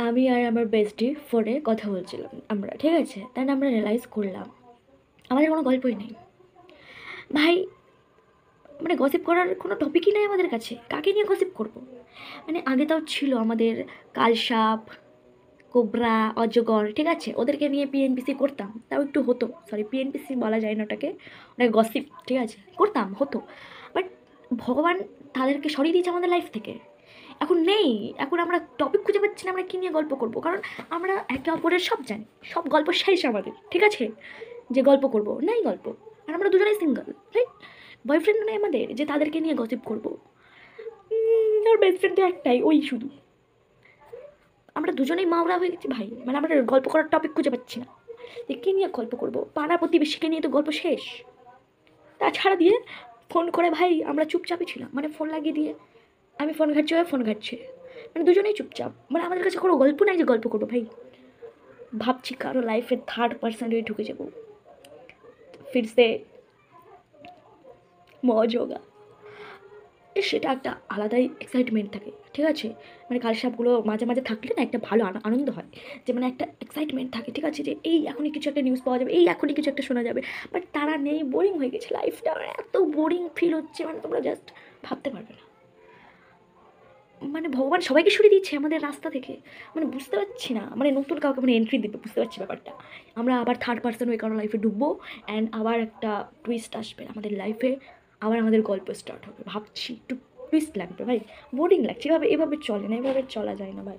আমি আর আমার বেস্টি ফোনে কথা বলছিলাম আমরা, ঠিক আছে? তাই আমরা রিয়েলাইজ করলাম আমাদের কোনো গল্পই নেই ভাই। মানে গসিপ করার কোনো টপিকই নেই আমাদের কাছে, কাকে নিয়ে গসিপ করব? মানে আগে তাও ছিল আমাদের কালসাপ, কোবরা, অজগর, ঠিক আছে? ওদেরকে নিয়ে পিএনপিসি করতাম, তাও একটু হতো। সরি, পিএনপিসি বলা যায় না ওটাকে, ওটা গসিপ, ঠিক আছে? করতাম, হতো। বাট ভগবান তাদেরকে সরিয়ে দিয়েছে আমাদের লাইফ থেকে। এখন নেই, এখন আমরা টপিক খুঁজে পাচ্ছি না আমরা কী নিয়ে গল্প করব, কারণ আমরা একে অপরের সব জানি, সব গল্প শেষ আমাদের, ঠিক আছে? যে গল্প করব নাই গল্প, আর আমরা দুজনেই সিঙ্গল, রাইট? বয়ফ্রেন্ড নেই আমাদের যে তাদেরকে নিয়ে গসিপ করবো। আর বেস্ট ফ্রেন্ড তো একটাই, ওই শুধু। আমরা দুজনেই মাওরা হয়ে গেছি ভাই, মানে আমরা গল্প করার টপিক খুঁজে পাচ্ছি না যে কী নিয়ে গল্প করব। পাড়া প্রতিবেশীকে নিয়ে তো গল্প শেষ। তাছাড়া দিয়ে ফোন করে ভাই আমরা চুপচাপই ছিলাম, মানে ফোন লাগিয়ে দিয়ে আমি ফোন ঘাটছি, ওই ফোন ঘাটছে, মানে দুজনেই চুপচাপ। মানে আমাদের কাছে কোনো গল্প নাই যে গল্প করবো ভাই। ভাবছি কারো লাইফে থার্ড পার্সন হয়ে ঢুকে যাবো, ফিরসে মজ হোগা। সেটা একটা আলাদাই এক্সাইটমেন্ট থাকে, ঠিক আছে? মানে কালসাপগুলো মাঝে মাঝে থাকলে না একটা ভালো আনন্দ হয়, যে মানে একটা এক্সাইটমেন্ট থাকে, ঠিক আছে? যে এই এখনই কিছু একটা নিউজ পাওয়া যাবে, এই এখনই কিছু একটা শোনা যাবে। বাট তারা নেই, বোরিং হয়ে গেছে লাইফটা, এত বোরিং ফিল হচ্ছে, মানে তোমরা জাস্ট ভাবতে পারবে না। মানে ভগবান সবাইকে সরিয়ে দিচ্ছে আমাদের রাস্তা থেকে, মানে বুঝতে পারছি না, মানে নতুন কাউকে মানে এন্ট্রি দেবে, বুঝতে পারছি ব্যাপারটা। আমরা আবার থার্ড পার্সন হয়ে কারো লাইফে ঢুকবো, অ্যান্ড আবার একটা টুইস্ট আসবে আমাদের লাইফে, আবার আমাদের গল্প স্টার্ট হবে। ভাবছি একটু টুইস্ট লাগবে ভাই, বোরিং লাগছে, এভাবে চলে না, এভাবে চলা যায় না ভাই।